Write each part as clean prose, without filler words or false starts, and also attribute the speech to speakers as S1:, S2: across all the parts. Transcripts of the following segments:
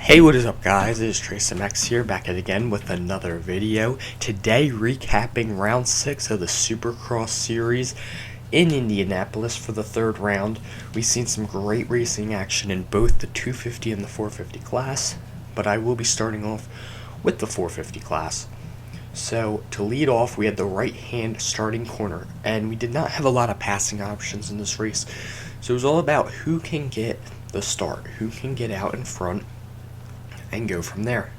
S1: Hey, what is up guys, it is TraceMX here, back at again with another video. Today recapping round 6 of the Supercross series in Indianapolis for the third round. We've seen some great racing action in both the 250 and the 450 class, but I will be starting off with the 450 class. So to lead off, we had the right hand starting corner, and we did not have a lot of passing options in this race. So it was all about who can get the start, who can get out in front and go from there.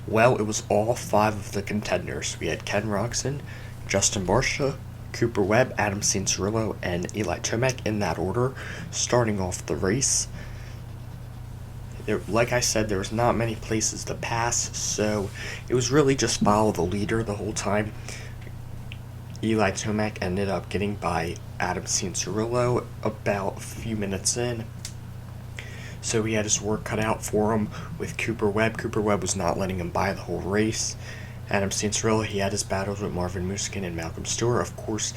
S1: Well, it was all 5 of the contenders. We had Ken Roczen, Justin Barcia, Cooper Webb, Adam Cianciarulo, and Eli Tomac in that order, starting off the race. Like I said, there was not many places to pass, so it was really just follow the leader the whole time. Eli Tomac ended up getting by Adam Cianciarulo about a few minutes in, so he had his work cut out for him with Cooper Webb. Cooper Webb was not letting him by the whole race. Adam Cianciarulo, he had his battles with Marvin Musquin and Malcolm Stewart. Of course,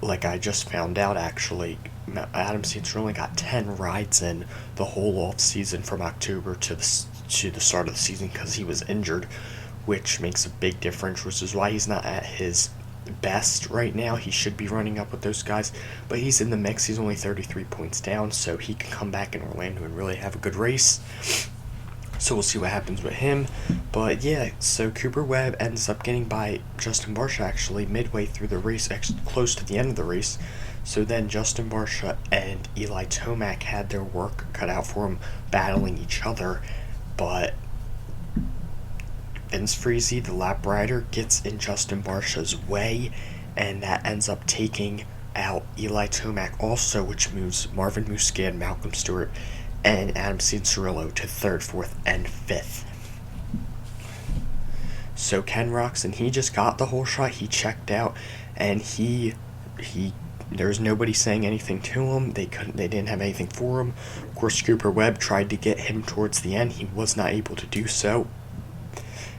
S1: like I just found out actually, Adam Cianciarulo got 10 rides in the whole off season from October to the start of the season because he was injured, which makes a big difference, which is why he's not at his best right now. He should be running up with those guys, but he's in the mix. He's only 33 points down, so he can come back in Orlando and really have a good race. So we'll see what happens with him. But yeah, so Cooper Webb ends up getting by Justin Barcia actually midway through the race, close to the end of the race. So then Justin Barcia and Eli Tomac had their work cut out for them, battling each other, but Vince Freezy, the lap rider, gets in Justin Barcia's way, and that ends up taking out Eli Tomac also, which moves Marvin Musquin, Malcolm Stewart, and Adam Cianciarulo to 3rd, 4th, and 5th. So Ken Roczen, he just got the whole shot. He checked out, and there was nobody saying anything to him. They didn't have anything for him. Of course, Cooper Webb tried to get him towards the end. He was not able to do so,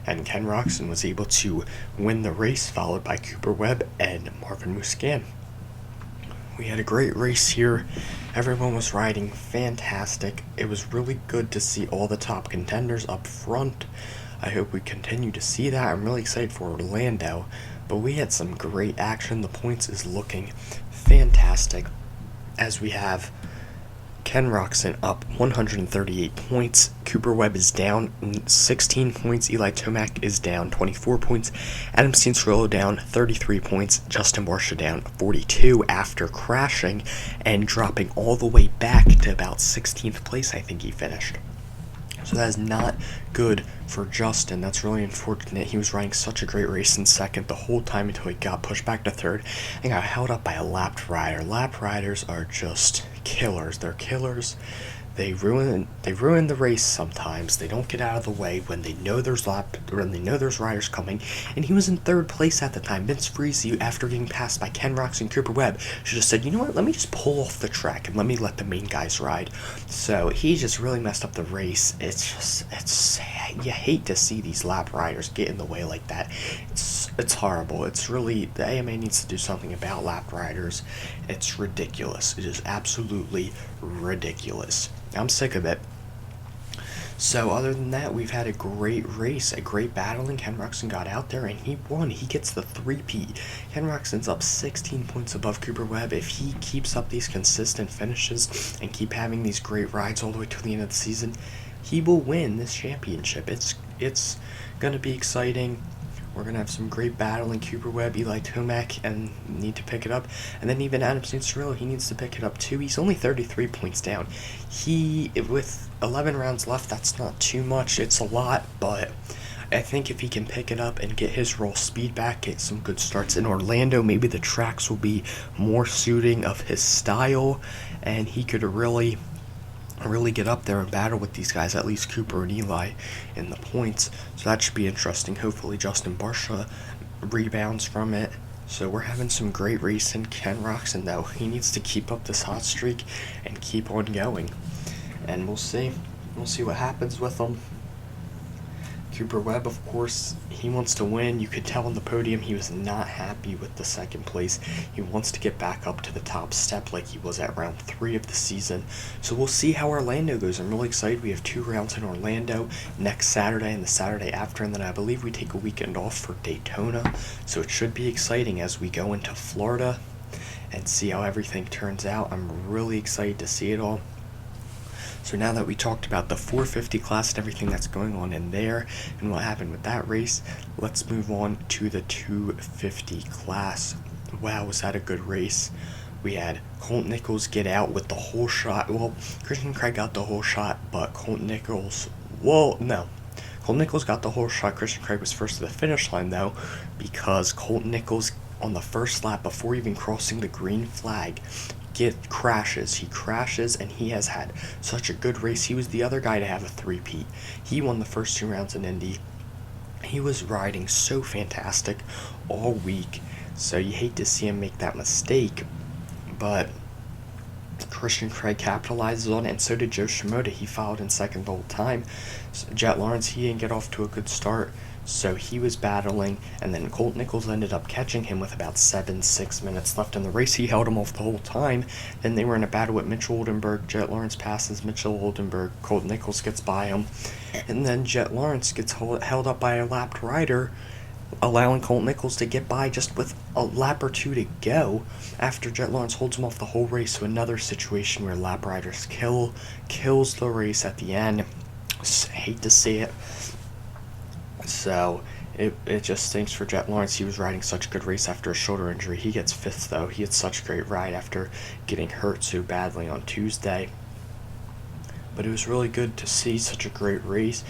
S1: and Ken Roczen was able to win the race, followed by Cooper Webb and Marvin Musquin. We had a great race here. Everyone was riding fantastic. It was really good to see all the top contenders up front. I hope we continue to see that. I'm really excited for Orlando, but we had some great action. The points is looking fantastic, as we have Ken Roczen up 138 points, Cooper Webb is down 16 points, Eli Tomac is down 24 points, Adam Cianciarulo down 33 points, Justin Barcia down 42 after crashing and dropping all the way back to about 16th place, I think he finished. So that is not good for Justin. That's really unfortunate. He was riding such a great race in 2nd the whole time until he got pushed back to 3rd and got held up by a lapped rider. Lapped riders are just killers. They're killers. They ruin the race sometimes. They don't get out of the way when they know there's riders coming. And he was in 3rd place at the time. Vince Freezy, after getting passed by Ken Roczen and Cooper Webb, should have said, you know what, let me just pull off the track and let me let the main guys ride. So he just really messed up the race. You hate to see these lap riders get in the way like that. It's horrible. It's really, the AMA needs to do something about lap riders. It's ridiculous. It is absolutely ridiculous. I'm sick of it. So other than that, we've had a great race, a great battling. Ken Roczen got out there and he won. He gets the 3-peat. Ken Roczen's up 16 points above Cooper Webb. If he keeps up these consistent finishes and keep having these great rides all the way to the end of the season, he will win this championship. It's going to be exciting. We're going to have some great battling. Cooper Webb, Eli Tomac, and need to pick it up. And then even Adam Cianciarulo, he needs to pick it up too. He's only 33 points down. With 11 rounds left, that's not too much. It's a lot, but I think if he can pick it up and get his roll speed back, get some good starts in Orlando, maybe the tracks will be more suiting of his style, and he could really get up there and battle with these guys, at least Cooper and Eli, in the points. So that should be interesting. Hopefully Justin Barcia rebounds from it. So we're having some great racing. Ken Roczen, though, he needs to keep up this hot streak and keep on going. And we'll see. We'll see what happens with him. Cooper Webb, of course, he wants to win. You could tell on the podium he was not happy with the second place. He wants to get back up to the top step like he was at round 3 of the season. So we'll see how Orlando goes. I'm really excited. We have 2 rounds in Orlando next Saturday and the Saturday after, and then I believe we take a weekend off for Daytona. So it should be exciting as we go into Florida and see how everything turns out. I'm really excited to see it all. So now that we talked about the 450 class and everything that's going on in there and what happened with that race, let's move on to the 250 class. Wow, was that a good race. We had Colt Nichols get out with the whole shot. Well, Christian Craig got the whole shot, but Colt Nichols, Colt Nichols got the whole shot. Christian Craig was first to the finish line, though, because Colt Nichols, on the first lap, before even crossing the green flag, he crashes, and he has had such a good race. He was the other guy to have a three-peat. He won the first 2 rounds in Indy. He was riding so fantastic all week, so you hate to see him make that mistake, but Christian Craig capitalizes on it, and so did Joe Shimoda. He followed in second the whole time. Jet Lawrence, he didn't get off to a good start, so he was battling, and then Colt Nichols ended up catching him with about 6 minutes left in the race. He held him off the whole time. Then they were in a battle with Mitchell Oldenburg. Jet Lawrence passes Mitchell Oldenburg. Colt Nichols gets by him, and then Jet Lawrence gets held up by a lapped rider, allowing Colt Nichols to get by just with a lap or 2 to go after Jet Lawrence holds him off the whole race. So another situation where lap riders kills the race at the end. Hate to see it. So it just stinks for Jet Lawrence. He was riding such a good race after a shoulder injury. He gets 5th, though. He had such a great ride after getting hurt so badly on Tuesday. But it was really good to see such a great race.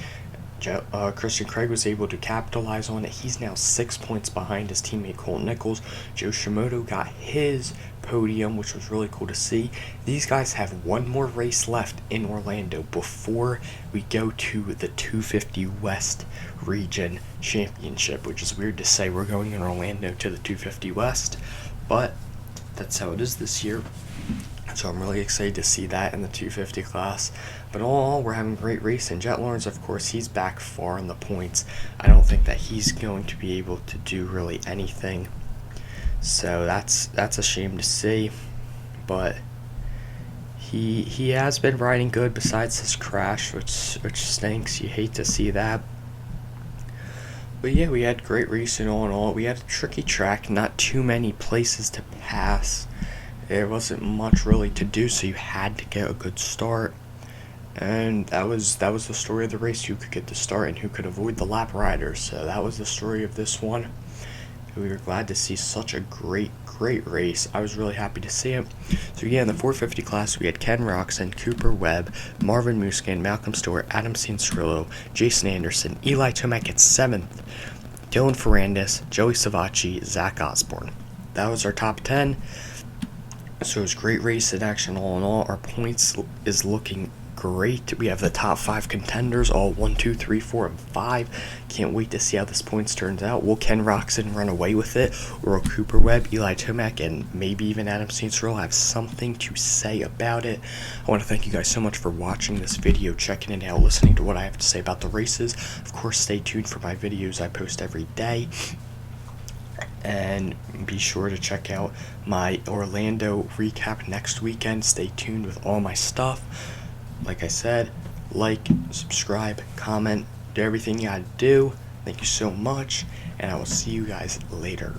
S1: Christian Craig was able to capitalize on it. He's now 6 points behind his teammate Colt Nichols. Joe Shimoda got his podium, which was really cool to see. These guys have one more race left in Orlando before we go to the 250 West Region Championship, which is weird to say we're going in Orlando to the 250 West, but that's how it is this year. So I'm really excited to see that in the 250 class. But all in all, we're having a great race. And Jet Lawrence, of course, he's back far in the points. I don't think that he's going to be able to do really anything. So that's a shame to see. But he has been riding good besides his crash, which stinks. You hate to see that. But yeah, we had great racing all in all. We had a tricky track, not too many places to pass. There wasn't much really to do, so you had to get a good start. And that was the story of the race. Who could get the start and who could avoid the lap riders. So that was the story of this one. We were glad to see such a great race. I was really happy to see it. So yeah, in the 450 class, we had Ken Roczen, Cooper Webb, Marvin Musquin, Malcolm Stewart, Adam Cianciarulo, Jason Anderson, Eli Tomac at 7th, Dylan Ferrandis, Joey Savacci, Zach Osborne. That was our top 10. So it was great race in action all in all. Our points is looking great. We have the top 5 contenders, all 1, 2, 3, 4, and 5. Can't wait to see how this points turns out. Will Ken Roczen run away with it, or will Cooper Webb, Eli Tomac, and maybe even Adam Cianciarulo have something to say about it? I want to thank you guys so much for watching this video, checking it out, listening to what I have to say about the races. Of course, stay tuned for my videos I post every day. And be sure to check out my Orlando recap next weekend. Stay tuned with all my stuff. Like I said, like, subscribe, comment, do everything you gotta do. Thank you so much, and I will see you guys later.